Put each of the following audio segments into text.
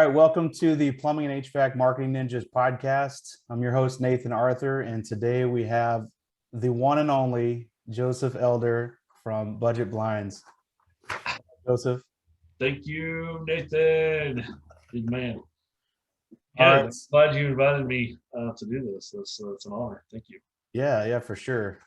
right, welcome to the Plumbing and HVAC Marketing Ninjas podcast. I'm your host, Nathan Arthur, and today we have the one and only Joseph Elder from Budget Blinds. Joseph. Thank you, Nathan. Big man. All Yeah, right. I'm glad you invited me to do this. It's an honor. Thank you. Yeah, for sure.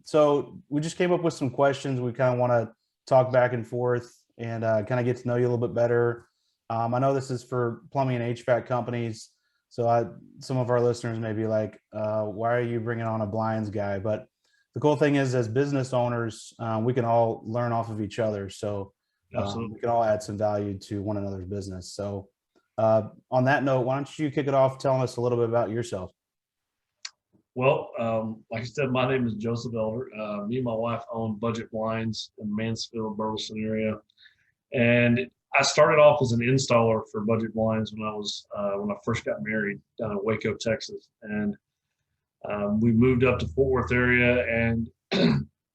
So we just came up with some questions. We kind of want to talk back and forth and kind of get to know you a little bit better. I know this is for plumbing and HVAC companies, so some of our listeners may be like, why are you bringing on a blinds guy? But the cool thing is, as business owners, we can all learn off of each other. So we can all add some value to one another's business. So on that note, why don't you kick it off telling us a little bit about yourself? Well, like I said, my name is Joseph Elder. Me and my wife own Budget Blinds in Mansfield, Burleson area. And I started off as an installer for Budget Blinds when I first got married down in Waco, Texas. And we moved up to Fort Worth area and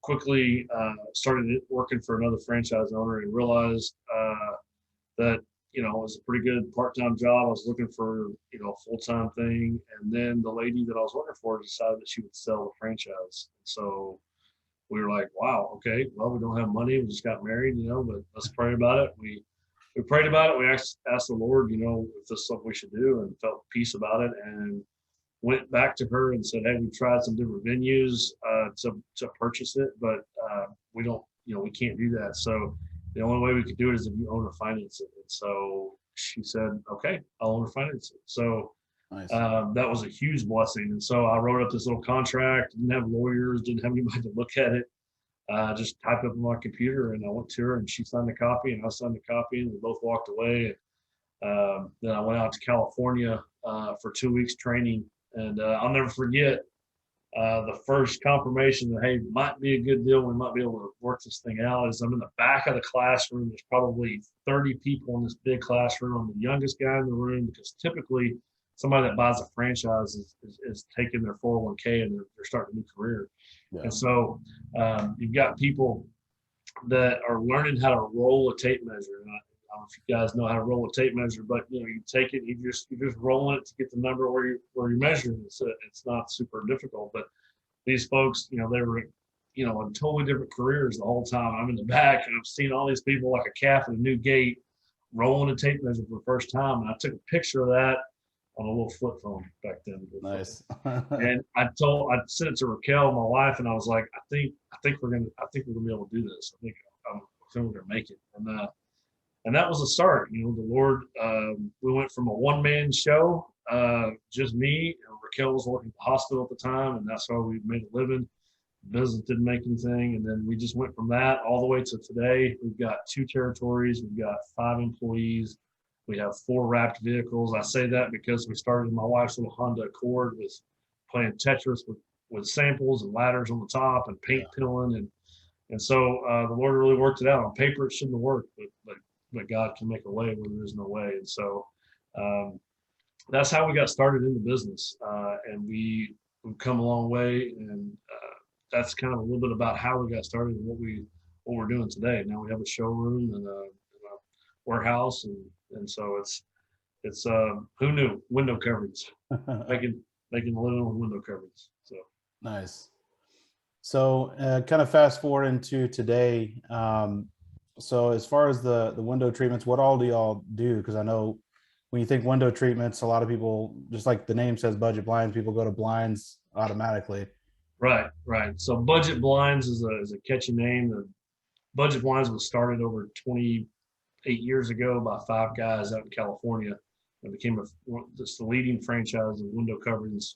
quickly started working for another franchise owner and realized that it was a pretty good part-time job. I was looking for a full-time thing, and then the lady that I was working for decided that she would sell the franchise. So we were like, wow, okay, well, we don't have money, we just got married, but let's pray about it. We prayed about it. We asked the Lord, if this is something we should do, and felt peace about it, and went back to her and said, hey, we tried some different venues to purchase it, but we don't, we can't do that. So the only way we could do it is if you own or finance it. And so she said, okay, I'll own or finance it. So nice. That was a huge blessing. And so I wrote up this little contract, didn't have lawyers, didn't have anybody to look at it. Just typed up on my computer, and I went to her and she signed a copy and I signed a copy, and we both walked away. Then I went out to California for 2 weeks training. And I'll never forget the first confirmation that, hey, might be a good deal, we might be able to work this thing out, is I'm in the back of the classroom. There's probably 30 people in this big classroom. I'm the youngest guy in the room, because typically somebody that buys a franchise is taking their 401k and they're starting a new career. Yeah. And so you've got people that are learning how to roll a tape measure. And I don't know if you guys know how to roll a tape measure, but you take it, you're just rolling it to get the number where you're measuring. It's not super difficult. But these folks, they were, in totally different careers the whole time. I'm in the back, and I've seen all these people like a calf at a new gate rolling a tape measure for the first time. And I took a picture of that on a little flip phone back then. Nice. And I sent it to Raquel, my wife, and I was like, I think we're gonna be able to do this. I think we're gonna make it. And that was the start. The Lord, we went from a one-man show, just me, and Raquel was working at the hospital at the time, and that's how we made a living. The business didn't make anything, and then we just went from that all the way to today. We've got 2 territories, we've got 5 employees, we have 4 wrapped vehicles. I say that because we started in my wife's little Honda Accord with playing Tetris with samples and ladders on the top and paint peeling, and so the Lord really worked it out. On paper, it shouldn't have worked, but God can make a way where there is no way. And so that's how we got started in the business. And we've come a long way. And that's kind of a little bit about how we got started and what we're doing today. Now we have a showroom and a warehouse. And so it's who knew, window coverings, making a living with window coverings. So nice. So kind of fast forward into today. So as far as the window treatments, what all do y'all do? Because I know when you think window treatments, a lot of people, just like the name says, Budget Blinds, people go to blinds automatically. Right. So Budget Blinds is a catchy name. The Budget Blinds was started over 28 years ago by 5 guys out in California. It became the leading franchise of window coverings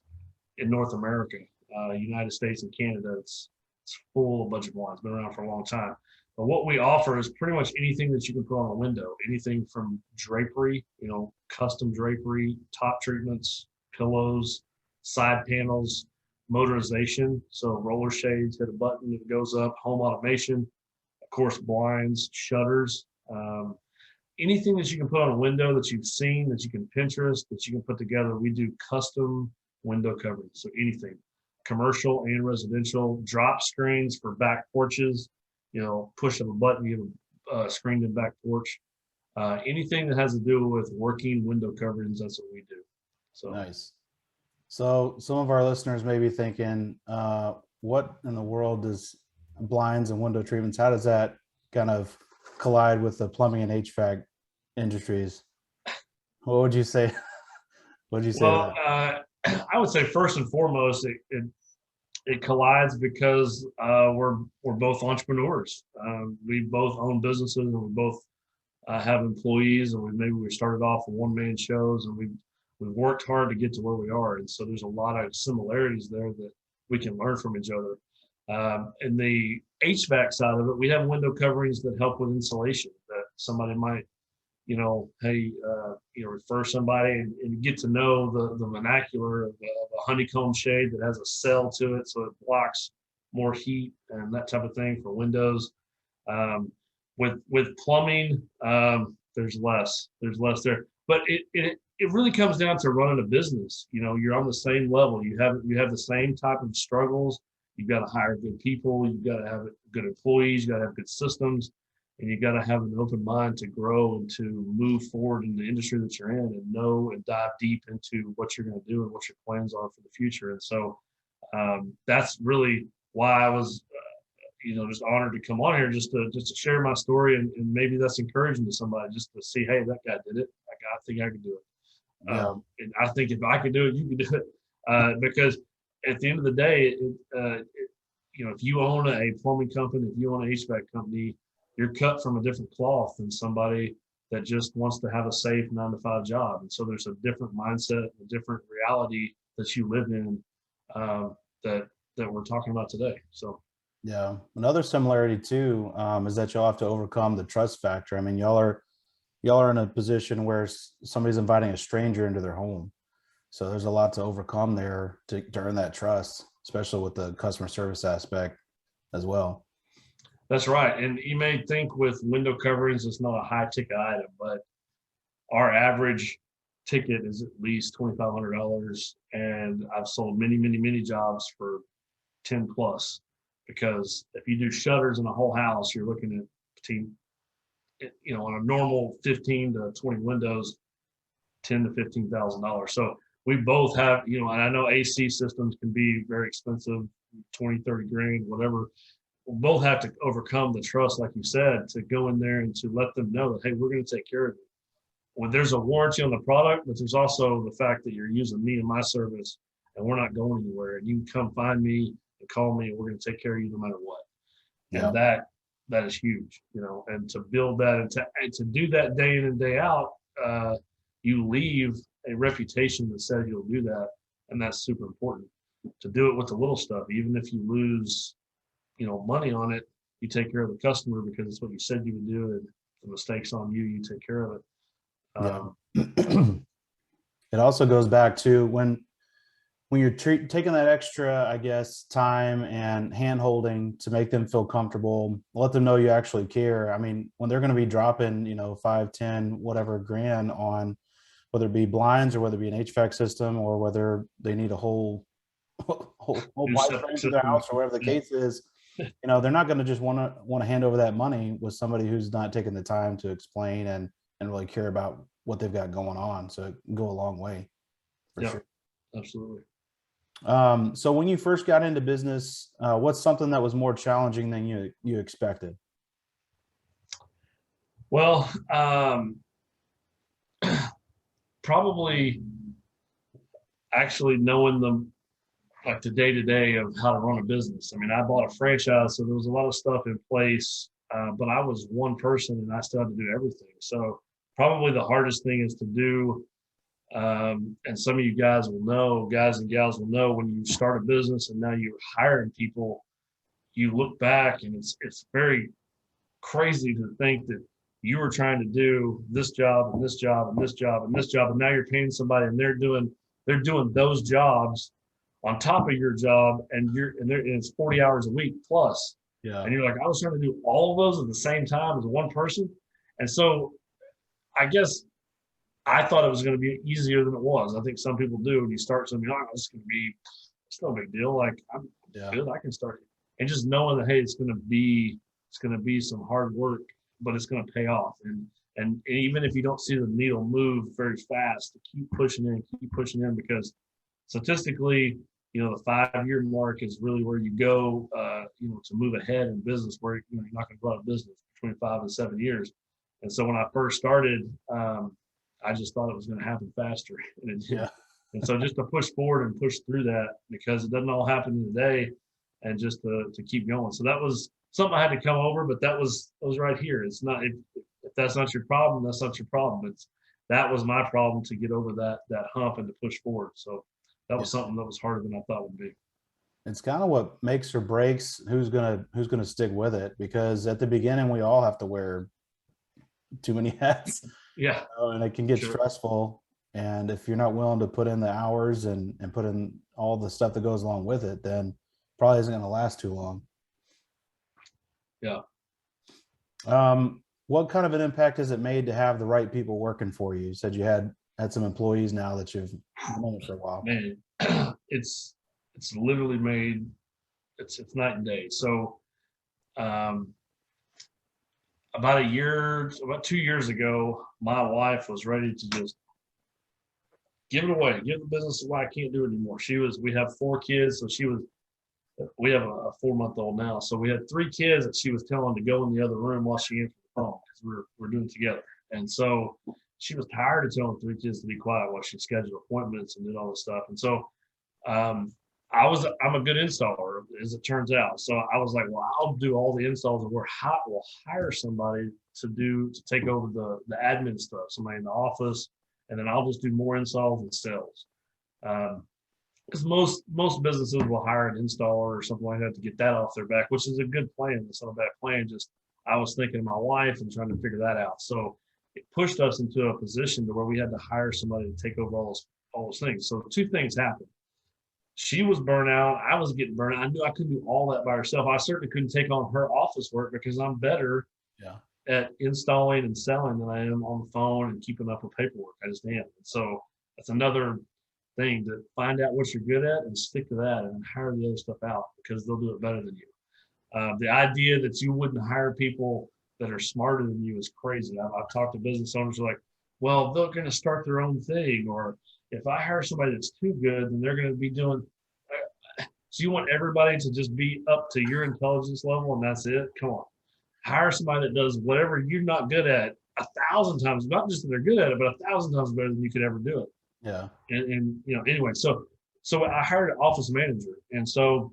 in North America, United States and Canada. It's full of Budget Blinds. Been around for a long time. But what we offer is pretty much anything that you can put on a window, anything from drapery, custom drapery, top treatments, pillows, side panels, motorization. So roller shades, hit a button, it goes up, home automation, of course, blinds, shutters, anything that you can put on a window that you've seen, that you can Pinterest, that you can put together. We do custom window coverings. So anything, commercial and residential, drop screens for back porches, push of a button, you have a screened in back porch. anything that has to do with working window coverings, that's what we do. So Nice. So some of our listeners may be thinking, what in the world does blinds and window treatments, how does that kind of collide with the plumbing and HVAC industries? What would you say? What would you say to well, that? I would say first and foremost, it collides because we're both entrepreneurs. We both own businesses, and we both have employees, and maybe we started off with one-man shows, and we've worked hard to get to where we are. And so there's a lot of similarities there that we can learn from each other. In the HVAC side of it, we have window coverings that help with insulation that somebody might, hey, refer somebody and get to know the vernacular of a honeycomb shade that has a cell to it, so it blocks more heat and that type of thing for windows. With plumbing, there's less there, but it really comes down to running a business. You're on the same level. You have the same type of struggles. You've got to hire good people. You've got to have good employees. You got to have good systems, and you got to have an open mind to grow and to move forward in the industry that you're in, and know and dive deep into what you're going to do and what your plans are for the future. And so that's really why I was just honored to come on here, just to share my story, and maybe that's encouraging to somebody, just to see, hey, that guy did it. I think I can do it. Yeah. And I think if I can do it, you can do it. Because at the end of the day, if you own a plumbing company, if you own an HVAC company, you're cut from a different cloth than somebody that just wants to have a safe 9-to-5 job. And so there's a different mindset, a different reality that you live in, that we're talking about today. So. Yeah. Another similarity too, is that you'll have to overcome the trust factor. I mean, y'all are in a position where somebody's inviting a stranger into their home. So there's a lot to overcome there to earn that trust, especially with the customer service aspect as well. That's right. And you may think with window coverings, it's not a high ticket item, but our average ticket is at least $2,500. And I've sold many, many, many jobs for 10 plus, because if you do shutters in a whole house, you're looking at between, on a normal 15 to 20 windows, $10,000 to $15,000. So we both have, and I know AC systems can be very expensive, 20, 30 grand, whatever. We both have to overcome the trust, like you said, to go in there and to let them know that, hey, we're going to take care of you. When there's a warranty on the product, but there's also the fact that you're using me and my service, and we're not going anywhere. And you can come find me and call me, and we're going to take care of you no matter what. Yeah. And that is huge, and to build that and to do that day in and day out, you leave a reputation that says you'll do that. And that's super important to do it with the little stuff. Even if you lose, money on it, you take care of the customer because it's what you said you would do, and the mistakes on you, you take care of it. Yeah. It also goes back to when you're taking that extra, I guess, time and hand holding to make them feel comfortable, let them know you actually care. I mean, when they're going to be dropping, 5, 10, whatever grand on, whether it be blinds or whether it be an HVAC system, or whether they need a whole pipe frame to their house or whatever the case is, they're not going to just want to hand over that money with somebody who's not taking the time to explain and really care about what they've got going on. So it can go a long way for sure. Absolutely. So when you first got into business, what's something that was more challenging than you expected? Well, probably actually knowing the day-to-day of how to run a business. I mean, I bought a franchise, so there was a lot of stuff in place, but I was one person and I still had to do everything. So probably the hardest thing is to do, and some of you guys and gals will know, when you start a business and now you're hiring people, you look back and it's very crazy to think that you were trying to do this job and this job and this job and this job, and now you're paying somebody and they're doing those jobs on top of your job, and it's 40 hours a week plus. Yeah. And you're like, I was trying to do all of those at the same time as one person. And so I guess I thought it was going to be easier than it was. I think some people do. When you start something, it's no big deal. Like, I'm good, I can start. And just knowing that, hey, it's going to be some hard work, but it's going to pay off. And And even if you don't see the needle move very fast, keep pushing in, because statistically, the 5-year mark is really where you go, to move ahead in business, where you're not going to go out of business between 5 and 7 years. And so when I first started, I just thought it was going to happen faster, and it didn't. Yeah. And so just to push forward and push through that, because it doesn't all happen in a day, and just to keep going. So that was something I had to come over, but that was right here. It's not, if that's not your problem, that's not your problem. That was my problem, to get over that hump and to push forward. So that was something that was harder than I thought it would be. It's kind of what makes or breaks who's gonna stick with it, because at the beginning we all have to wear too many hats, Yeah, and it can get sure. stressful. And if you're not willing to put in the hours and put in all the stuff that goes along with it, then probably isn't going to last too long. Yeah. What kind of an impact has it made to have the right people working for you? You said you had some employees now that you've known for a while. Man, it's literally made, it's night and day. So about 2 years ago, my wife was ready to just give it away, give the business away. I can't do it anymore. We have 4 kids, so we have a 4-month-old now. So we had 3 kids that she was telling to go in the other room while she answered the phone, because we're doing it together. And so she was tired of telling 3 kids to be quiet while she scheduled appointments and did all this stuff. And so I'm a good installer, as it turns out. So I was like, well, I'll do all the installs, and we'll hire somebody to take over the admin stuff, somebody in the office, and then I'll just do more installs and sales. Because most businesses will hire an installer or something like that to get that off their back, which is a good plan. It's not a bad plan. Just I was thinking of my wife and trying to figure that out. So it pushed us into a position to where we had to hire somebody to take over all those things. So 2 things happened. She was burnt out. I was getting burnt out. I knew I couldn't do all that by herself. I certainly couldn't take on her office work, because I'm better at installing and selling than I am on the phone and keeping up with paperwork. I just am. And so that's another thing, to find out what you're good at and stick to that, and hire the other stuff out, because they'll do it better than you. The idea that you wouldn't hire people that are smarter than you is crazy. I've talked to business owners who are like, well, they're going to start their own thing, or if I hire somebody that's too good, then they're going to be doing. So you want everybody to just be up to your intelligence level, and that's it? Come on. Hire somebody that does whatever you're not good at 1,000 times, not just that they're good at it, but 1,000 times better than you could ever do it. Yeah. And anyway, so I hired an office manager. And so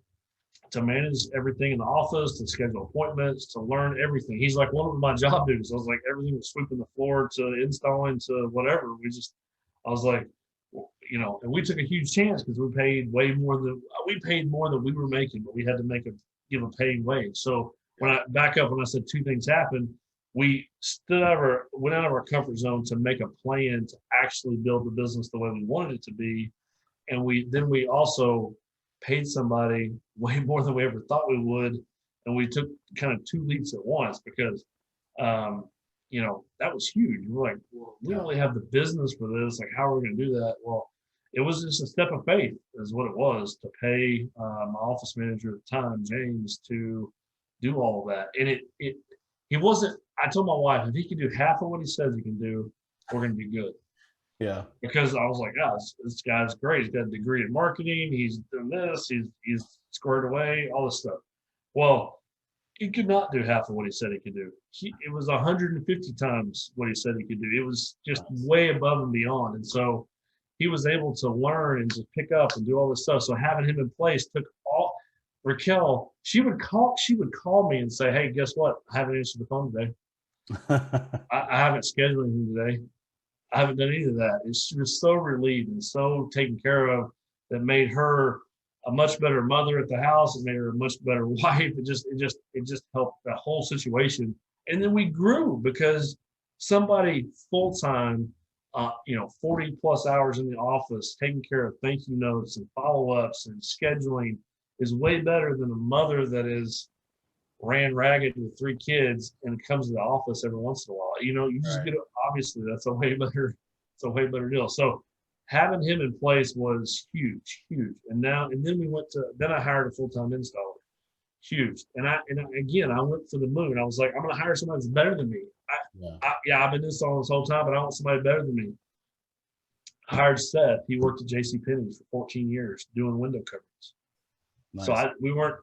to manage everything in the office, to schedule appointments, to learn everything. He's like one of my job duties. I was like, everything from sweeping the floor to installing to whatever. I was like, and we took a huge chance, because we paid more than we were making, but we had to give a paying wage. So when I said 2 things happened, we went out of our comfort zone to make a plan to actually build the business the way we wanted it to be. And we also paid somebody way more than we ever thought we would. And we took kind of 2 leaps at once, because, that was huge. We're like, well, we only have the business for this. Like, how are we going to do that? Well, it was just a step of faith, is what it was, to pay my office manager at the time, James, to do all of that. And he wasn't, I told my wife, if he can do half of what he says he can do, we're going to be good. Yeah. Because I was like, this guy's great. He's got a degree in marketing. He's doing this. He's squared away, all this stuff. Well, he could not do half of what he said he could do. It was 150 times what he said he could do. It was just way above and beyond. And so he was able to learn and just pick up and do all this stuff. So having him in place took all. Raquel, she would call me and say, hey, guess what? I haven't answered the phone today. I haven't scheduled anything today. I haven't done any of that. And she was so relieved and so taken care of, that made her a much better mother at the house. It made her a much better wife. It just helped that whole situation. And then we grew, because somebody full-time, 40 plus hours in the office, taking care of thank you notes and follow-ups and scheduling, is way better than a mother that is ran ragged with 3 kids and comes to the office every once in a while. You just get, obviously that's a way better deal. So having him in place was huge. And then I hired a full-time installer. Huge. And I went for the moon. I was like, I'm going to hire someone that's better than me. Yeah. I've been installing this whole time, but I want somebody better than me. I hired Seth. He worked at JCPenney for 14 years doing window coverings. So Nice.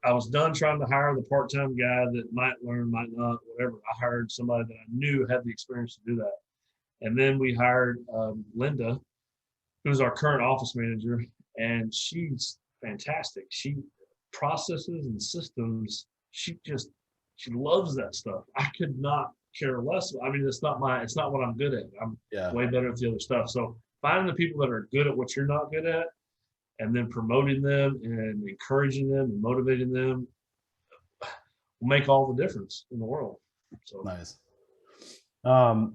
I was done trying to hire the part-time guy that might learn, might not, whatever. I hired somebody that I knew had the experience to do that. And then we hired Linda, who's our current office manager, and she's fantastic. She processes and systems. She loves that stuff. I could not care less. I mean, it's not what I'm good at. I'm Yeah. way better at the other stuff. So finding the people that are good at what you're not good at, and then promoting them and encouraging them and motivating them will make all the difference in the world. So Nice.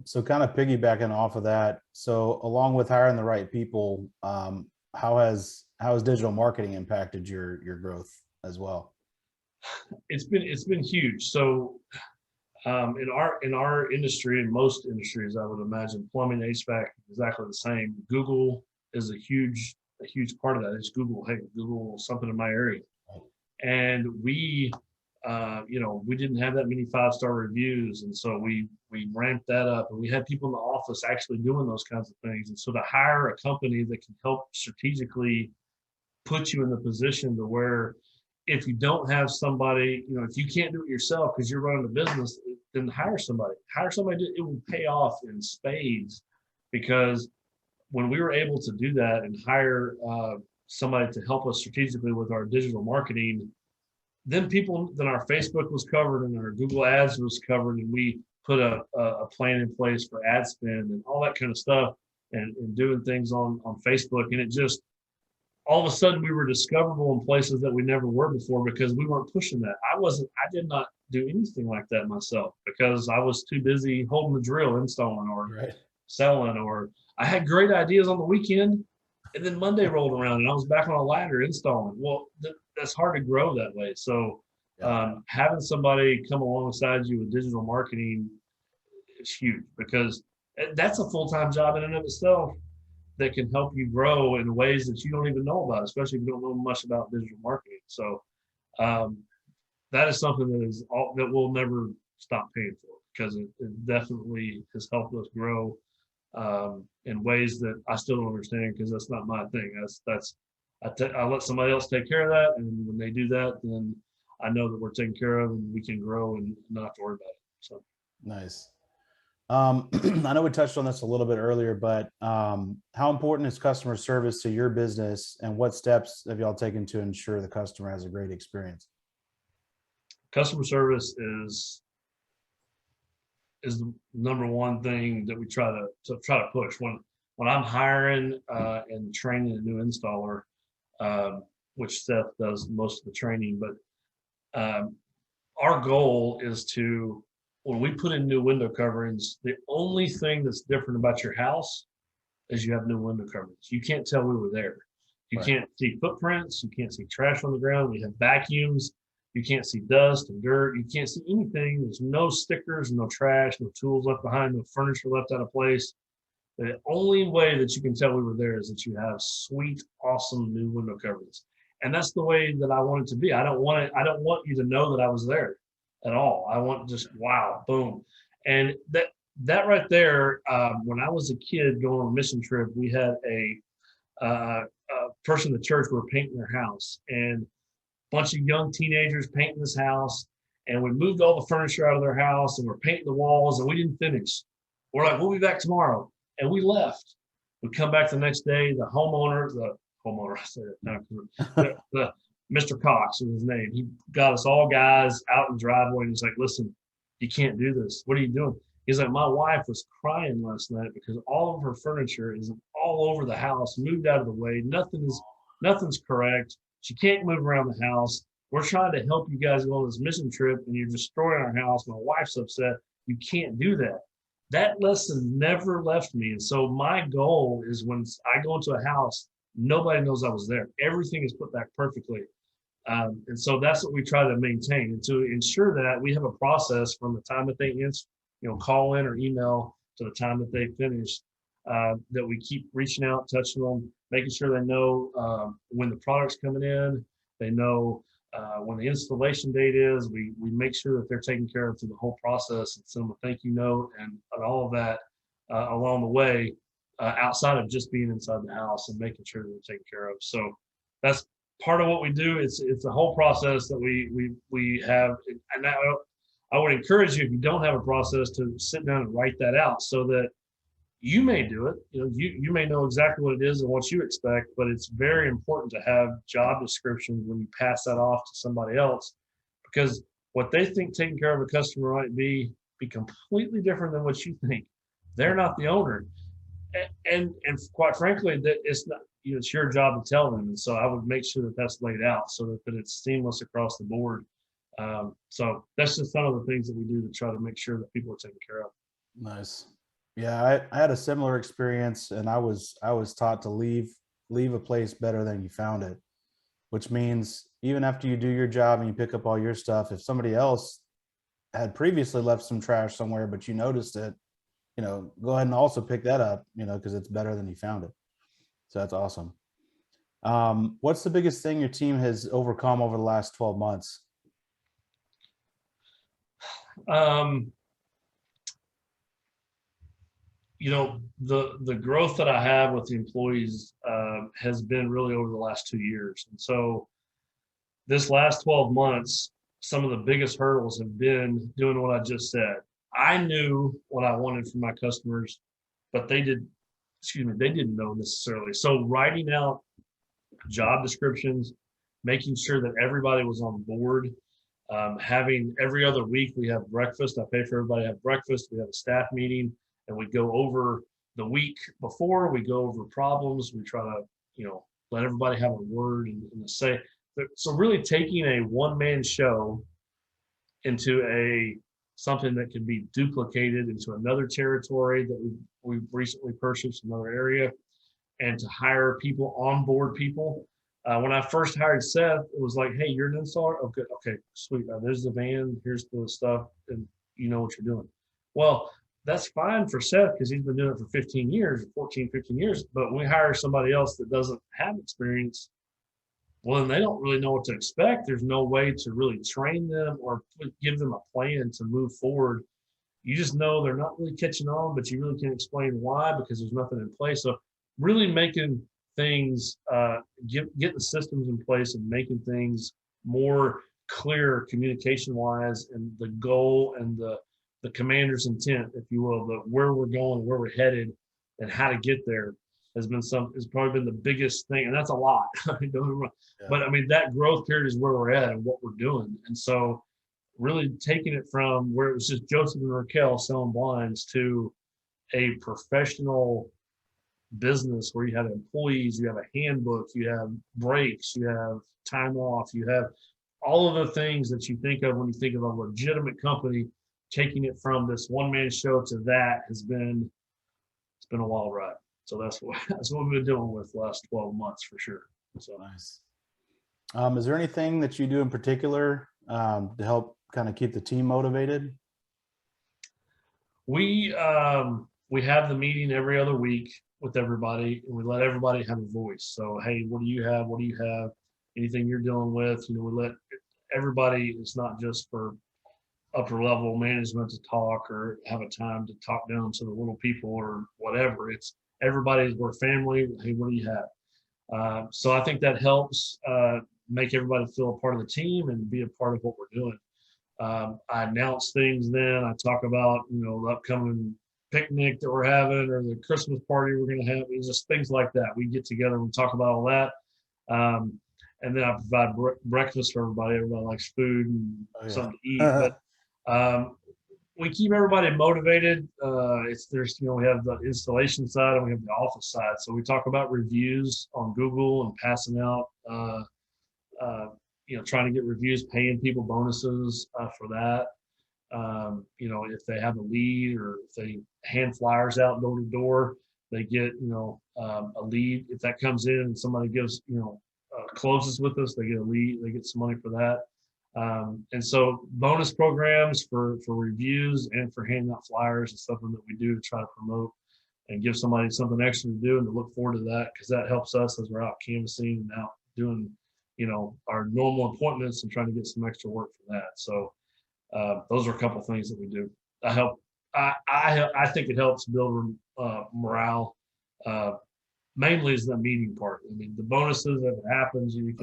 So kind of piggybacking off of that. So along with hiring the right people, how has digital marketing impacted your growth as well? it's been huge. So in our industry, and most industries, I would imagine plumbing, HVAC, exactly the same. Google is a huge part of that. It's Google. Hey, Google something in my area, and we didn't have that many 5-star reviews, and so we ramped that up, and we had people in the office actually doing those kinds of things. And so to hire a company that can help strategically put you in the position to where, if you don't have somebody, if you can't do it yourself because you're running a business, then hire somebody. It will pay off in spades, because when we were able to do that and hire somebody to help us strategically with our digital marketing, then our Facebook was covered and our Google ads was covered, and we put a plan in place for ad spend and all that kind of stuff, and doing things on Facebook. And it just, all of a sudden we were discoverable in places that we never were before, because we weren't pushing that. I did not do anything like that myself, because I was too busy holding the drill, installing or selling, or I had great ideas on the weekend, and then Monday rolled around and I was back on a ladder installing. Well, that's hard to grow that way. So having somebody come alongside you with digital marketing is huge, because that's a full-time job in and of itself that can help you grow in ways that you don't even know about, especially if you don't know much about digital marketing. So that is something that we'll never stop paying for, because it definitely has helped us grow in ways that I still don't understand, because that's not my thing. I let somebody else take care of that, and when they do that, then I know that we're taken care of and we can grow and not have to worry about it. So nice. I know we touched on this a little bit earlier, but how important is customer service to your business, and what steps have y'all taken to ensure the customer has a great experience? Customer service is the number one thing that we try to push when I'm hiring and training a new installer, which Seth does most of the training. But our goal is to, when we put in new window coverings, the only thing that's different about your house is you have new window coverings. You can't tell we were there. You can't see footprints. You can't see trash on the ground. We have vacuums. You can't see dust and dirt. You can't see anything. There's no stickers, no trash, no tools left behind, no furniture left out of place. The only way that you can tell we were there is that you have sweet, awesome new window coverings. And that's the way that I want it to be. I don't want you to know that I was there at all. I want just, wow, boom. And that right there, when I was a kid going on a mission trip, we had a person in the church were painting their house, and bunch of young teenagers painting this house, and we moved all the furniture out of their house and we're painting the walls, and we didn't finish. We're like, we'll be back tomorrow. And we left. We come back the next day, the homeowner, I said it, the Mr. Cox was his name. He got us all guys out in the driveway, and he's like, listen, you can't do this. What are you doing? He's like, my wife was crying last night because all of her furniture is all over the house, moved out of the way. Nothing's correct. She can't move around the house. We're trying to help you guys go on this mission trip, and you're destroying our house. My wife's upset. You can't do that. That lesson never left me. And so my goal is, when I go into a house, nobody knows I was there. Everything is put back perfectly. And so that's what we try to maintain. And to ensure that, we have a process from the time that they call in or email to the time that they finish, that we keep reaching out, touching them, making sure they know when the product's coming in. They know when the installation date is, we make sure that they're taken care of through the whole process and send them a thank you note and all of that along the way, outside of just being inside the house and making sure they're taken care of. So that's part of what we do. It's a whole process that we have, and I would encourage you, if you don't have a process, to sit down and write that out so that you may do it. You may know exactly what it is and what you expect, but it's very important to have job descriptions when you pass that off to somebody else, because what they think taking care of a customer might be completely different than what you think. They're not the owner, and quite frankly, that it's not. It's your job to tell them, and so I would make sure that that's laid out so that it's seamless across the board. So that's just some of the things that we do to try to make sure that people are taken care of. Nice. Yeah, I had a similar experience, and I was taught to leave a place better than you found it, which means even after you do your job and you pick up all your stuff, if somebody else had previously left some trash somewhere, but you noticed it, go ahead and also pick that up, because it's better than you found it. So that's awesome. What's the biggest thing your team has overcome over the last 12 months? The growth that I have with the employees has been really over the last 2 years. And so this last 12 months, some of the biggest hurdles have been doing what I just said. I knew what I wanted from my customers, but they didn't know necessarily. So writing out job descriptions, making sure that everybody was on board, having every other week we have breakfast. I pay for everybody to have breakfast. We have a staff meeting, and we go over the week before. We go over problems. We try to, let everybody have a word and a say. So really taking a one-man show into something that can be duplicated into another territory that we've recently purchased, another area, and to hire people, onboard people. When I first hired Seth, it was like, hey, you're an installer? Oh, good. Okay, sweet. There's the van, here's the stuff, and you know what you're doing. Well, that's fine for Seth because he's been doing it for 15 years, 14, 15 years. But when we hire somebody else that doesn't have experience, well, then they don't really know what to expect. There's no way to really train them or give them a plan to move forward. You just know they're not really catching on, but you really can't explain why because there's nothing in place. So really making things, getting the systems in place and making things more clear communication-wise, and the goal and the commander's intent, if you will, where we're going, where we're headed, and how to get there has probably been the biggest thing, and that's a lot. But I mean, that growth period is where we're at and what we're doing, and so really taking it from where it was just Joseph and Raquel selling blinds to a professional business where you have employees, you have a handbook, you have breaks, you have time off, you have all of the things that you think of when you think of a legitimate company. Taking it from this one-man show to that it's been a wild ride. So that's what we've been doing with the last 12 months for sure. So nice. Is there anything that you do in particular to help kind of keep the team motivated? We have the meeting every other week with everybody, and we let everybody have a voice. So, hey, what do you have? What do you have? Anything you're dealing with? We let everybody. It's not just for upper level management to talk or have a time to talk down to the little people or whatever. It's everybody. We're family. Hey, what do you have? So I think that helps make everybody feel a part of the team and be a part of what we're doing. I announce things then. I talk about, the upcoming picnic that we're having or the Christmas party we're going to have. It's just things like that. We get together and talk about all that. And then I provide breakfast for everybody. Everybody likes food and something to eat. But we keep everybody motivated. We have the installation side and we have the office side. So we talk about reviews on Google and passing out, trying to get reviews, paying people bonuses for that. If they have a lead or if they hand flyers out door to door, they get, a lead. If that comes in and somebody gives, closes with us, they get a lead, they get some money for that. And so bonus programs for reviews and for handing out flyers is something that we do to try to promote and give somebody something extra to do and to look forward to that, because that helps us as we're out canvassing and out doing, our normal appointments and trying to get some extra work for that. So those are a couple of things that we do. I think it helps build morale. Mainly is the meeting part. I mean, the bonuses, if it happens, you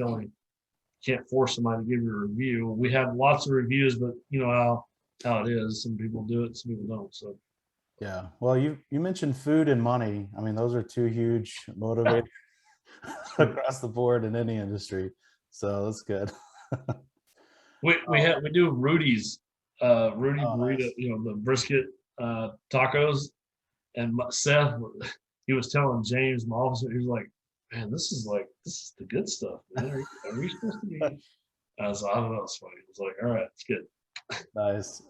can't force somebody to give you a review. We have lots of reviews, but you know how it is. Some people do it, some people don't. So Yeah. Well, you mentioned food and money. I mean, those are two huge motivators across the board in any industry. So that's good. we do Rudy's Rudy Oh, burrito, nice. the brisket tacos, and Seth, he was telling James, my officer, he was like, "Man, this is the good stuff, man. Are we supposed to be?" I was like, "I don't know, it's funny." I was like, "All right, it's good." Nice.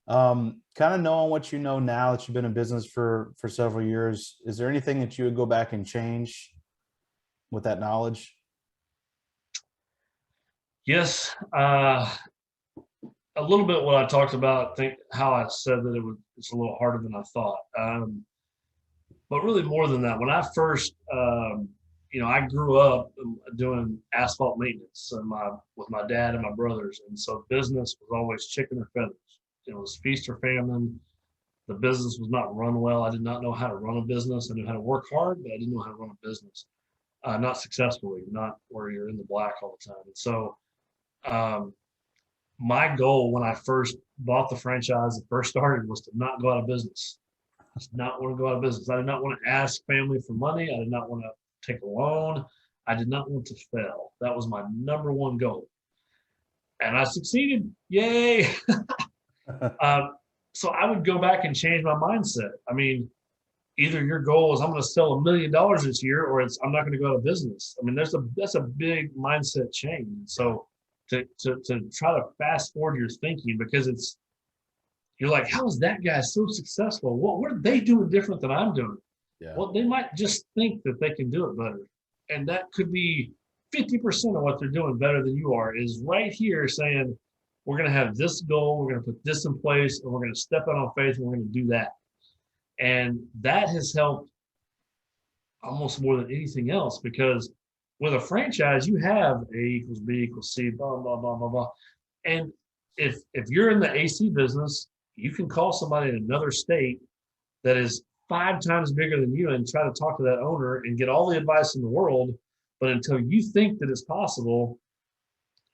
Kind of knowing what you know now that you've been in business for several years, is there anything that you would go back and change with that knowledge? Yes, a little bit what I talked about. I think how I said that it's a little harder than I thought. But really more than that, when I first, I grew up doing asphalt maintenance with my dad and my brothers, and so business was always chicken or feathers. It was feast or famine. The business was not run well. I did not know how to run a business. I knew how to work hard, but I didn't know how to run a business. Not successfully, not where you're in the black all the time. And so, my goal when I first bought the franchise and first started was to not go out of business. I did not want to go out of business. I did not want to ask family for money. I did not want to take a loan. I did not want to fail. That was my number one goal. And I succeeded. Yay. So I would go back and change my mindset. I mean, either your goal is I'm going to sell $1 million this year, or it's I'm not going to go out of business. I mean, that's a big mindset change. So to try to fast forward your thinking, because you're like, how is that guy so successful? What are they doing different than I'm doing? Yeah. Well, they might just think that they can do it better. And that could be 50% of what they're doing better than you are, is right here saying, we're going to have this goal, we're going to put this in place, and we're going to step out on faith, and we're going to do that. And that has helped almost more than anything else, because with a franchise, you have A equals B equals C, blah, blah, blah, blah, blah. And if you're in the AC business, you can call somebody in another state that is 5 times bigger than you and try to talk to that owner and get all the advice in the world. But until you think that it's possible,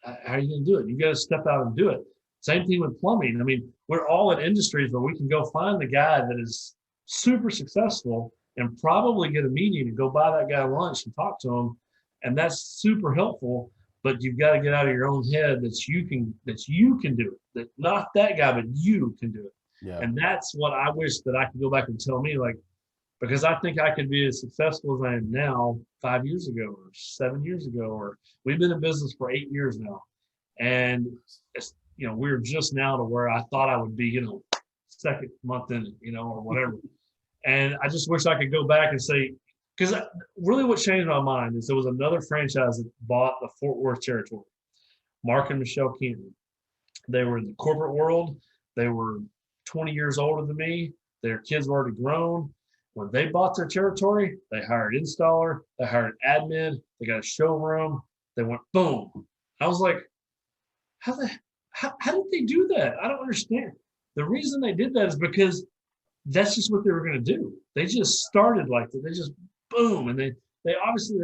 how are you going to do it? You got to step out and do it. Same thing with plumbing. I mean, we're all in industries where we can go find the guy that is super successful and probably get a meeting and go buy that guy lunch and talk to him. And that's super helpful. But you've got to get out of your own head that you can do it. That not that guy, but you can do it. Yeah. And that's what I wish that I could go back and tell me, like, because I think I could be as successful as I am now 5 years ago or 7 years ago, or we've been in business for 8 years now. And we're just now to where I thought I would be, second month in it, or whatever. And I just wish I could go back and say, because really what changed my mind is there was another franchise that bought the Fort Worth territory, Mark and Michelle Canton. They were in the corporate world. They were 20 years older than me. Their kids were already grown. When they bought their territory, they hired an installer, they hired an admin, they got a showroom, they went boom. I was like, how did they do that? I don't understand. The reason they did that is because that's just what they were going to do. They just started like that. They just boom. And they obviously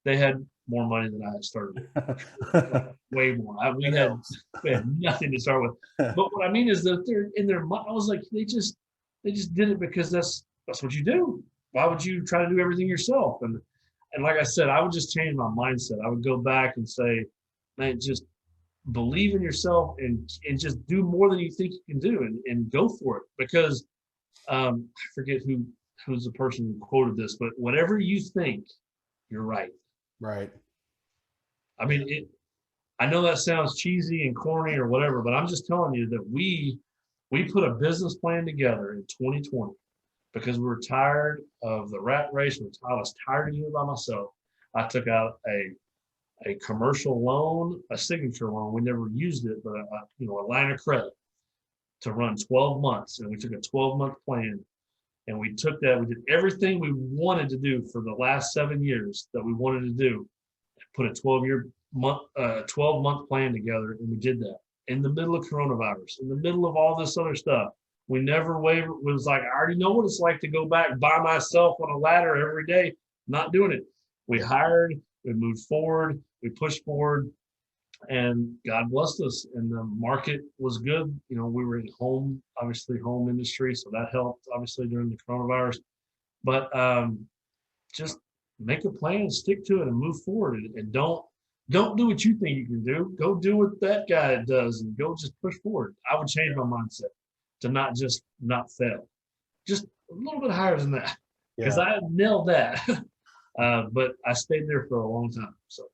they had more money than I had started with. Way more. We had nothing to start with. But what I mean is that they're in their mind. I was like, they just did it because that's what you do. Why would you try to do everything yourself? And like I said, I would just change my mindset. I would go back and say, man, just believe in yourself and just do more than you think you can do and go for it. Because I forget who's the person who quoted this, but whatever you think, you're right. Right. I mean, I know that sounds cheesy and corny or whatever, but I'm just telling you that we put a business plan together in 2020 because we were tired of the rat race. I was tired of doing it by myself. I took out a commercial loan, a signature loan. We never used it, but a line of credit to run 12 months. And we took a 12-month plan. And we took that, we did everything we wanted to do for the last 7 years that we wanted to do, and put a 12-month plan together, and we did that in the middle of coronavirus, in the middle of all this other stuff. We never wavered. It was like, I already know what it's like to go back by myself on a ladder every day. Not doing it. We hired, we moved forward, we pushed forward, and God blessed us. And the market was good. You know, we were in home industry, so that helped obviously during the coronavirus. But just make a plan, stick to it, and move forward. And don't do what you think you can do. Go do what that guy does, and go just push forward. I would change my mindset to not fail, just a little bit higher than that, because I nailed that. But I stayed there for a long time. So,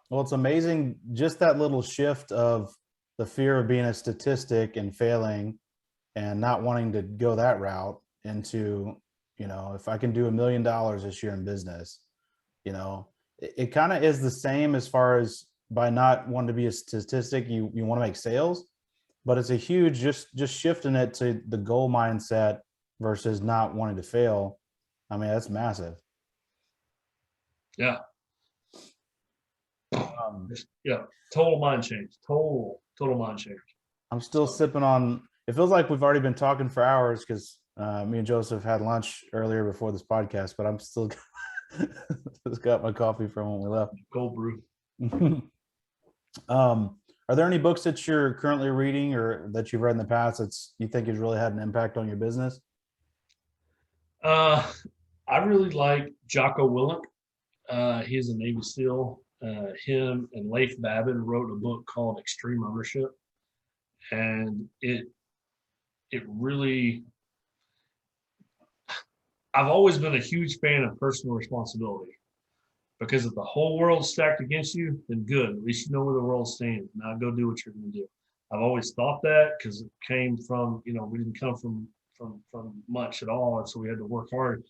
well, it's amazing just that little shift of the fear of being a statistic and failing and not wanting to go that route into, you know, if I can do $1 million this year in business, you know, it kind of is the same as far as by not wanting to be a statistic, you want to make sales, but it's a huge, just shifting it to the goal mindset versus not wanting to fail. I mean, that's massive. Yeah. Total mind change. Total mind change. I'm still sipping on, it feels like we've already been talking for hours because me and Joseph had lunch earlier before this podcast, but I'm still just got my coffee from when we left. Cold brew. Are there any books that you're currently reading or that you've read in the past that you think has really had an impact on your business? I really like Jocko Willink. He's a Navy SEAL. Him and Leif Babin wrote a book called Extreme Ownership, and it really, I've always been a huge fan of personal responsibility, because if the whole world's stacked against you, then good. At least you know where the world stands. Now go do what you're going to do. I've always thought that because it came from, you know, we didn't come from much at all, and so we had to work hard.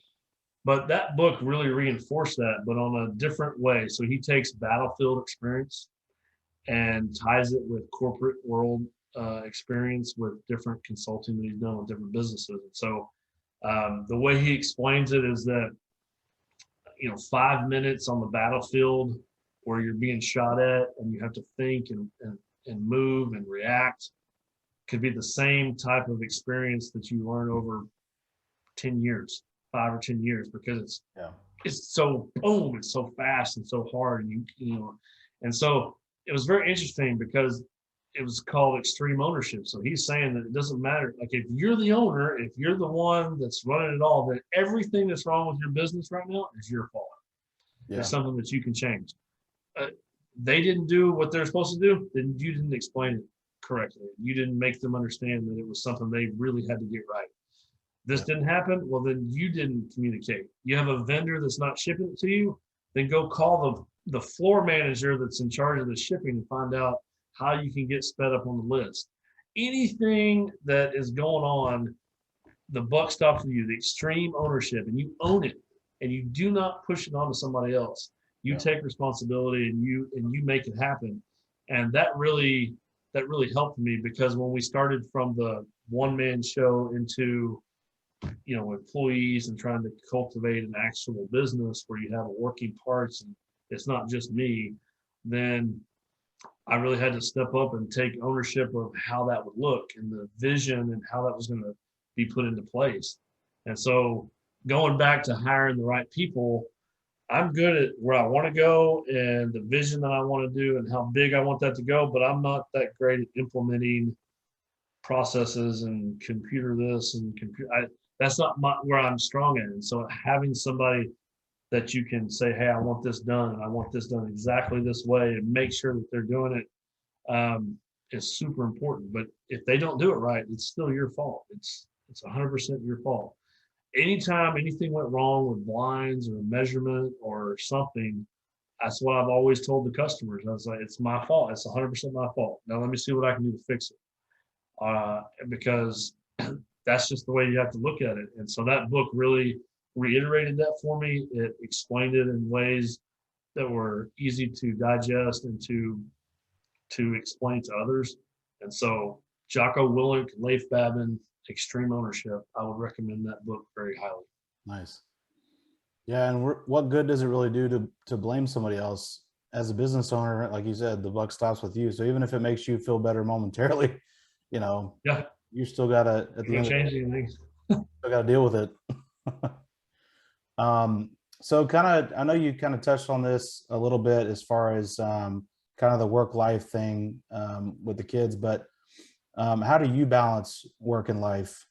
But that book really reinforced that, but on a different way. So he takes battlefield experience and ties it with corporate world experience with different consulting that he's done with different businesses. And so the way he explains it is that, you know, 5 minutes on the battlefield where you're being shot at and you have to think and move and react could be the same type of experience that you learn over 10 years. 5 or 10 years, because it's so boom, it's so fast and so hard, and you know, and so it was very interesting because it was called extreme ownership. So he's saying that it doesn't matter, like if you're the owner, if you're the one that's running it all, then everything that's wrong with your business right now is your fault. There's something that you can change. They didn't do what they're supposed to do, then you didn't explain it correctly. You didn't make them understand that it was something they really had to get right. This didn't happen, well, then you didn't communicate. You have a vendor that's not shipping it to you, then go call the floor manager that's in charge of the shipping and find out how you can get sped up on the list. Anything that is going on, the buck stops with you, the extreme ownership, and you own it, and you do not push it on to somebody else. You take responsibility and you make it happen. And that really helped me, because when we started from the one-man show into, you know, employees and trying to cultivate an actual business where you have working parts and it's not just me, then I really had to step up and take ownership of how that would look and the vision and how that was going to be put into place. And so going back to hiring the right people, I'm good at where I want to go and the vision that I want to do and how big I want that to go, but I'm not that great at implementing processes and computer this and that's not where I'm strong in. And so having somebody that you can say, hey, I want this done, and I want this done exactly this way, and make sure that they're doing it is super important. But if they don't do it right, it's still your fault. It's 100% your fault. Anytime anything went wrong with blinds or measurement or something, that's what I've always told the customers. I was like, it's my fault. It's 100% my fault. Now let me see what I can do to fix it. Because that's just the way you have to look at it. And so that book really reiterated that for me. It explained it in ways that were easy to digest and to explain to others. And so Jocko Willink, Leif Babin, Extreme Ownership, I would recommend that book very highly. Nice. Yeah, and what good does it really do to blame somebody else as a business owner, like you said, the buck stops with you. So even if it makes you feel better momentarily, you know, Yeah, you still gotta at the can't end of the day, change anything. still gotta deal with it. um, so kind of, I know you kind of touched on this a little bit as far as kind of the work life thing with the kids, but how do you balance work and life?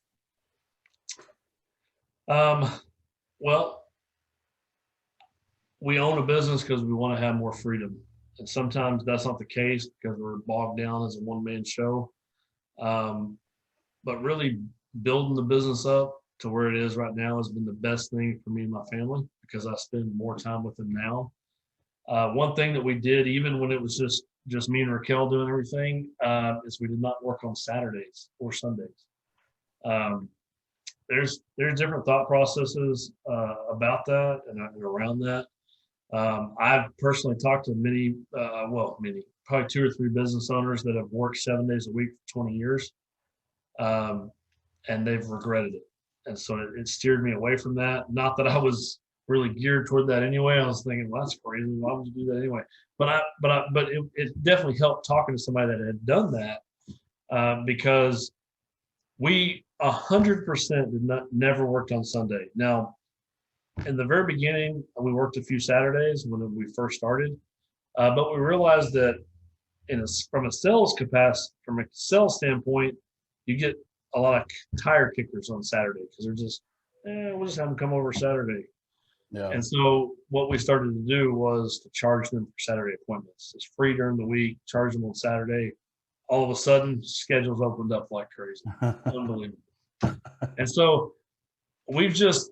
Um, well, we own a business because we want to have more freedom. And sometimes that's not the case because we're bogged down as a one-man show. Um, but really building the business up to where it is right now has been the best thing for me and my family because I spend more time with them now. One thing that we did, even when it was just me and Raquel doing everything, is we did not work on Saturdays or Sundays. Um, there's different thought processes about that and around that. I've personally talked to many, probably two or three business owners that have worked 7 days a week for 20 years, um, and they've regretted it. And so it steered me away from that. Not that I was really geared toward that anyway. I was thinking, well, that's crazy. Why would you do that anyway? But it definitely helped talking to somebody that had done that because we 100% never worked on Sunday. Now, in the very beginning, we worked a few Saturdays when we first started, but we realized that from a sales standpoint, you get a lot of tire kickers on Saturday because they're just, we'll just have them come over Saturday. Yeah. And so what we started to do was to charge them for Saturday appointments. It's free during the week, charge them on Saturday. All of a sudden, schedules opened up like crazy. Unbelievable. And so we've just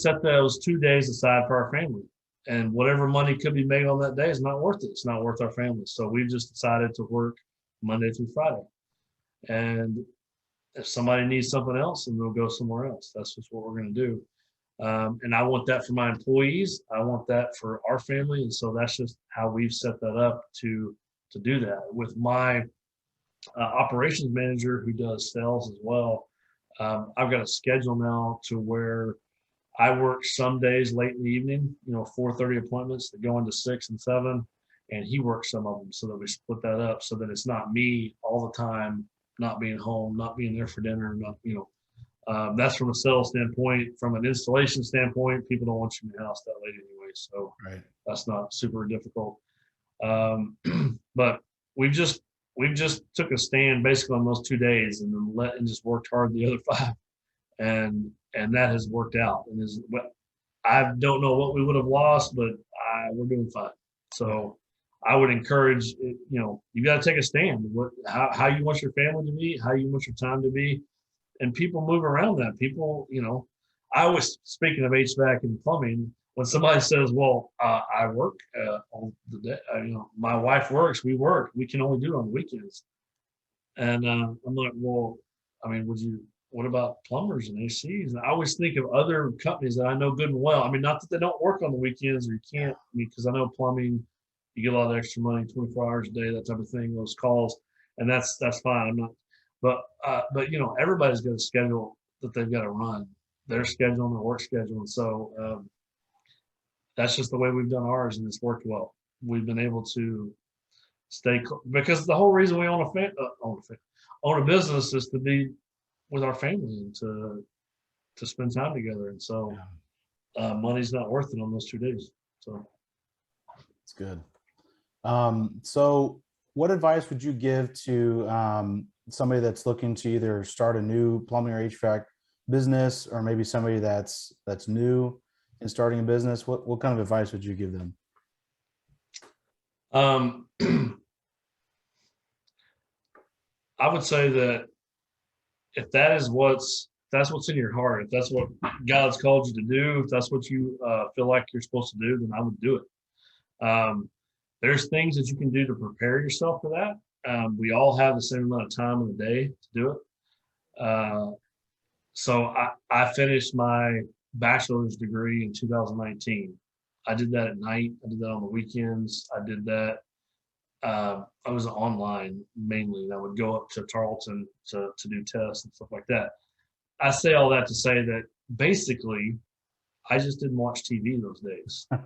set those 2 days aside for our family. And whatever money could be made on that day is not worth it. It's not worth our family. So we've just decided to work Monday through Friday. And if somebody needs something else, then we'll go somewhere else. That's just what we're going to do. And I want that for my employees. I want that for our family. And so that's just how we've set that up to do that. With my operations manager who does sales as well, I've got a schedule now to where I work some days late in the evening, 4:30 appointments that go into 6 and 7, and he works some of them so that we split that up so that it's not me all the time, not being home, not being there for dinner, that's from a sales standpoint. From an installation standpoint, people don't want you in the house that late anyway, so Right. that's not super difficult. But we've just took a stand basically on those 2 days and then just worked hard the other 5, and that has worked out. And I don't know what we would have lost, but we're doing fine. So I would encourage, you got to take a stand. How you want your family to be, how you want your time to be, and people move around that. People, I always, speaking of HVAC and plumbing, when somebody says, "Well, I work on the day," my wife works, we work, we can only do it on the weekends, and I'm like, well, I mean, what about plumbers and ACs? And I always think of other companies that I know good and well. I mean, not that they don't work on the weekends or you can't, because I know plumbing, you get a lot of extra money, 24 hours a day, that type of thing, those calls, and that's fine. I'm not, but everybody's got a schedule that they've got to run, their schedule and their work schedule. And so that's just the way we've done ours, and it's worked well. We've been able to because the whole reason we own a business is to be with our family and to spend time together. And so money's not worth it on those 2 days. So It's good. So what advice would you give to somebody that's looking to either start a new plumbing or HVAC business, or maybe somebody that's new in starting a business? What kind of advice would you give them? I would say that if that's what's in your heart, if that's what God's called you to do, if that's what you feel like you're supposed to do, then I would do it. There's things that you can do to prepare yourself for that. We all have the same amount of time in the day to do it. So I finished my bachelor's degree in 2019. I did that at night. I did that on the weekends. I did that. I was online mainly, and I would go up to Tarleton to do tests and stuff like that. I say all that to say that basically I just didn't watch TV those days. I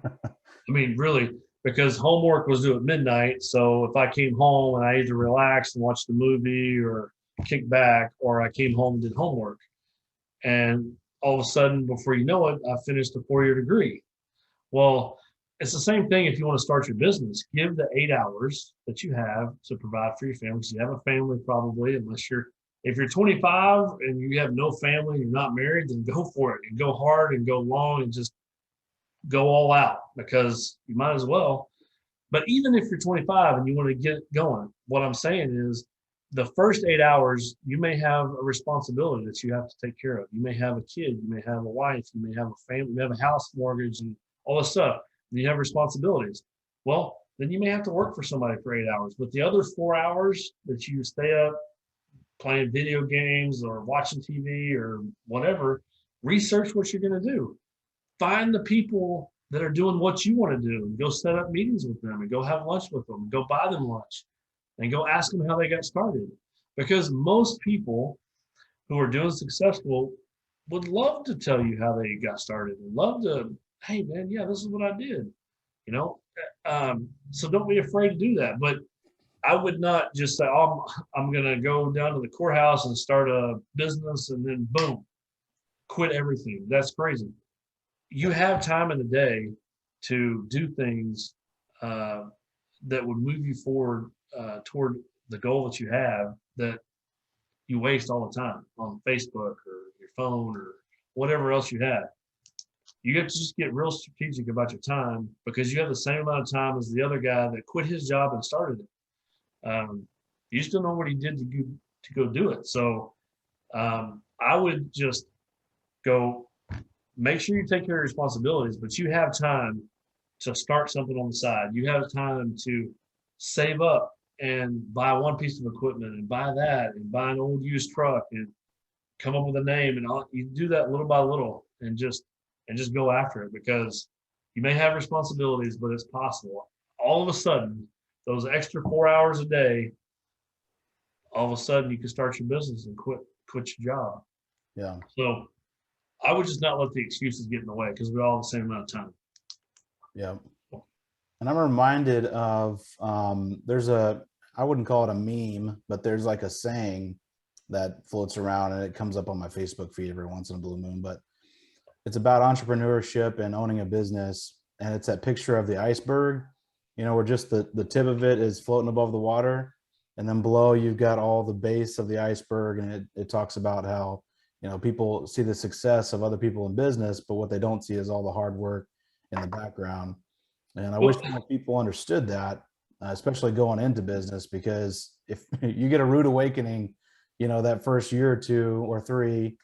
mean, really, because homework was due at midnight. So if I came home and I either relaxed and watched the movie or kicked back, or I came home and did homework, and all of a sudden, before you know it, I finished a 4-year degree. Well, it's the same thing if you want to start your business. Give the 8 hours that you have to provide for your family. Because you have a family probably, unless if you're 25 and you have no family, you're not married, then go for it and go hard and go long and just go all out, because you might as well. But even if you're 25 and you want to get going, what I'm saying is the first 8 hours, you may have a responsibility that you have to take care of. You may have a kid, you may have a wife, you may have a family, you have a house mortgage and all this stuff. And you have responsibilities. Well, then you may have to work for somebody for 8 hours. But the other 4 hours that you stay up playing video games or watching TV or whatever, research what you're going to do. Find the people that are doing what you want to do and go set up meetings with them and go have lunch with them and go buy them lunch and go ask them how they got started. Because most people who are doing successful would love to tell you how they got started and love to, hey man, yeah, this is what I did, you know? So don't be afraid to do that. But I would not just say, oh, I'm going to go down to the courthouse and start a business and then boom, quit everything. That's crazy. You have time in the day to do things that would move you forward toward the goal that you have, that you waste all the time on Facebook or your phone or whatever else you have. You have to just get real strategic about your time, because you have the same amount of time as the other guy that quit his job and started it. You still know what he did to go do it. So I would just go make sure you take care of your responsibilities, but you have time to start something on the side. You have time to save up and buy one piece of equipment and buy that and buy an old used truck and come up with a name, and you do that little by little and just go after it, because you may have responsibilities, but it's possible. All of a sudden, those extra 4 hours a day, all of a sudden you can start your business and quit your job. Yeah. So I would just not let the excuses get in the way, because we all have the same amount of time. Yeah. And I'm reminded of I wouldn't call it a meme, but there's like a saying that floats around, and it comes up on my Facebook feed every once in a blue moon, but it's about entrepreneurship and owning a business. And it's that picture of the iceberg, where just the tip of it is floating above the water. And then below you've got all the base of the iceberg. And it talks about how, people see the success of other people in business, but what they don't see is all the hard work in the background. And I wish more people understood that, especially going into business, because if you get a rude awakening, that first year or 2 or 3,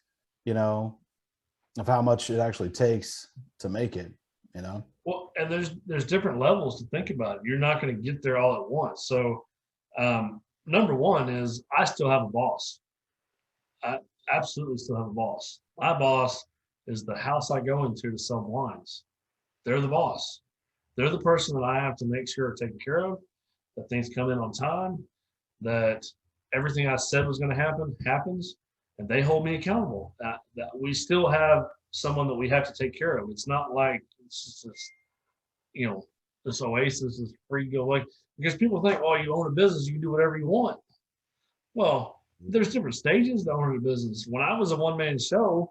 of how much it actually takes to make it, Well, and there's different levels to think about it. You're not going to get there all at once. So number one is I still have a boss. I absolutely still have a boss. My boss is the house I go into to sell blinds. They're the boss. They're the person that I have to make sure are taken care of, that things come in on time, that everything I said was going to happen happens, and they hold me accountable. That we still have someone that we have to take care of. It's not like it's just this, this oasis is free go, like, because people think, oh, you own a business, you can do whatever you want. Well, there's different stages to owning a business. When I was a one-man show,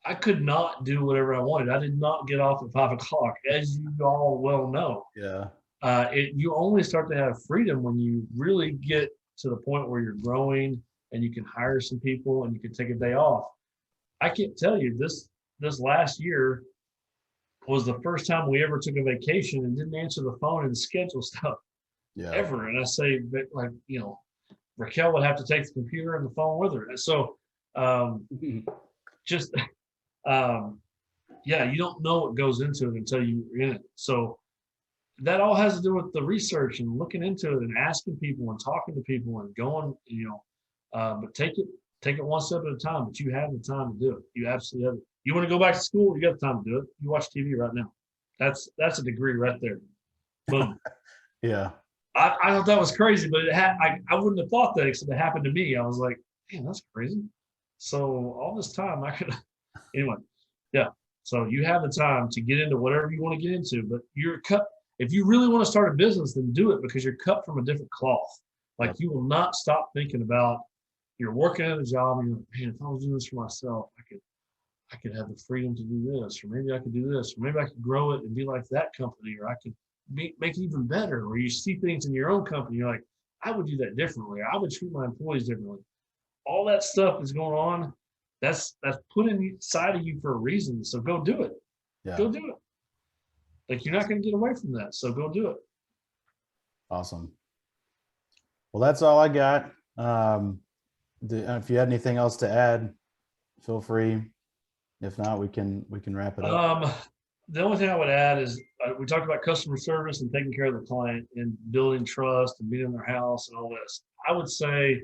I could not do whatever I wanted. I did not get off at 5 o'clock, as you all well know. Yeah. You only start to have freedom when you really get to the point where you're growing and you can hire some people and you can take a day off. I can't tell you, this last year was the first time we ever took a vacation and didn't answer the phone and schedule stuff ever. And I say, like, Raquel would have to take the computer and the phone with her. So just, you don't know what goes into it until you're in it. So that all has to do with the research and looking into it and asking people and talking to people and going, but take it one step at a time. But you have the time to do it. You absolutely have it. You want to go back to school, you got the time to do it. You watch TV right now. That's a degree right there. Boom. Yeah. I thought that was crazy, but I wouldn't have thought that except it happened to me. I was like, damn, that's crazy. So all this time I could, anyway, yeah. So you have the time to get into whatever you want to get into, but if you really want to start a business, then do it, because you're cut from a different cloth. Like, you will not stop thinking about, you're working at a job and you're like, man, if I was doing this for myself, I could have the freedom to do this, or maybe I could do this, or maybe I could grow it and be like that company, or I could make it even better. Or you see things in your own company, you're like, I would do that differently. I would treat my employees differently. All that stuff is going on. That's put inside of you for a reason. So go do it. Yeah. Go do it. Like, you're not going to get away from that. So go do it. Awesome. Well, that's all I got. If you had anything else to add, feel free. If not, we can wrap it up. The only thing I would add is we talked about customer service and taking care of the client and building trust and being in their house and all this. I would say,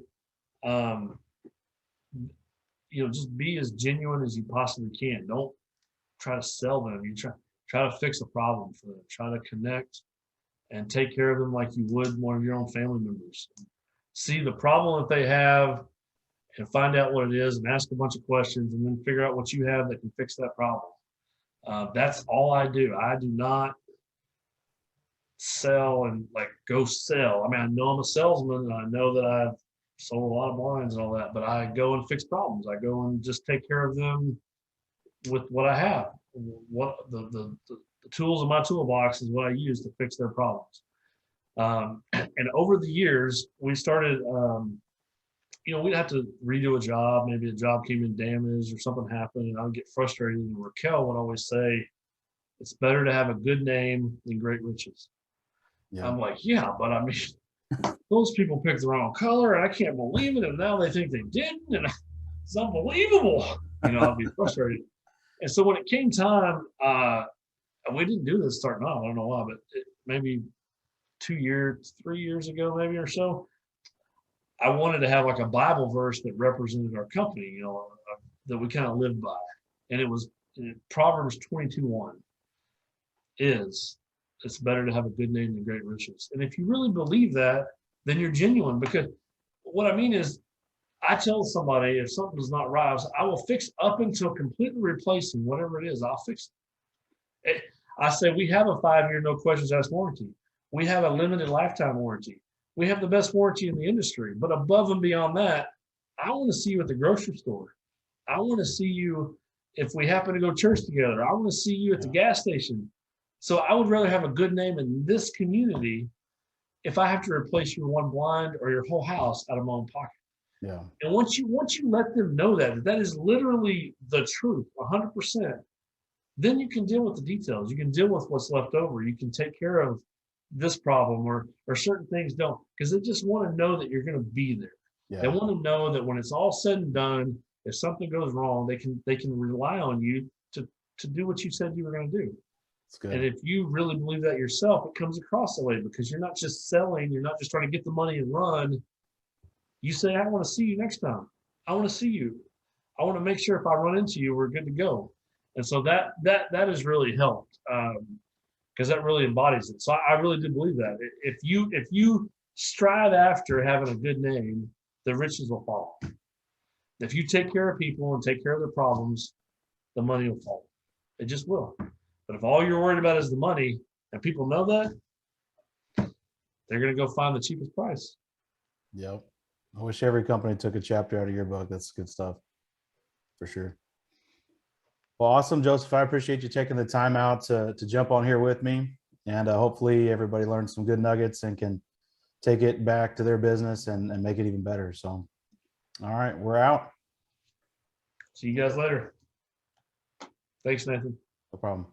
just be as genuine as you possibly can. Don't try to sell them. You try to fix a problem for them. Try to connect and take care of them like you would one of your own family members. See the problem that they have and find out what it is and ask a bunch of questions, and then figure out what you have that can fix that problem. That's all I do. I do not sell and go sell. I mean, I know I'm a salesman and I know that I've sold a lot of blinds and all that, but I go and fix problems. I go and just take care of them with what I have. What the tools in my toolbox is what I use to fix their problems. And over the years, we started, we'd have to redo a job. Maybe a job came in damaged or something happened, and I would get frustrated. And Raquel would always say, it's better to have a good name than great riches. Yeah. I'm like, yeah, but I mean, those people picked the wrong color, and I can't believe it. And now they think they didn't, and it's unbelievable. I'd be frustrated. And so when it came time, we didn't do this starting off. I don't know why, but maybe 3 years ago, maybe or so, I wanted to have a Bible verse that represented our company, that we kind of lived by. And it was Proverbs 22:1 is, it's better to have a good name than great riches. And if you really believe that, then you're genuine. Because what I mean is, I tell somebody if something is not right, I will fix up until completely replacing whatever it is. I'll fix it. I say we have a 5-year no questions asked warranty. We have a limited lifetime warranty. We have the best warranty in the industry. But above and beyond that, I want to see you at the grocery store. I want to see you if we happen to go to church together. I want to see you at the gas station. So I would rather have a good name in this community if I have to replace your one blind or your whole house out of my own pocket. Yeah. And once you let them know that is literally the truth, 100%, then you can deal with the details. You can deal with what's left over. You can take care of this problem or certain things don't, because they just want to know that you're going to be there. Yeah. They want to know that when it's all said and done, if something goes wrong, they can rely on you to do what you said you were going to do. That's good. And if you really believe that yourself, it comes across that way, because you're not just selling, you're not just trying to get the money and run. You say, I want to see you next time. I want to see you. I want to make sure if I run into you, we're good to go. And so that has really helped, because that really embodies it. So I really do believe that if you strive after having a good name, the riches will follow. If you take care of people and take care of their problems, the money will follow. It just will. But if all you're worried about is the money, and people know that, they're going to go find the cheapest price. Yep. I wish every company took a chapter out of your book. That's good stuff, for sure. Well, awesome, Joseph. I appreciate you taking the time out to jump on here with me. And hopefully everybody learned some good nuggets and can take it back to their business and make it even better. So, all right, we're out. See you guys later. Thanks, Nathan. No problem.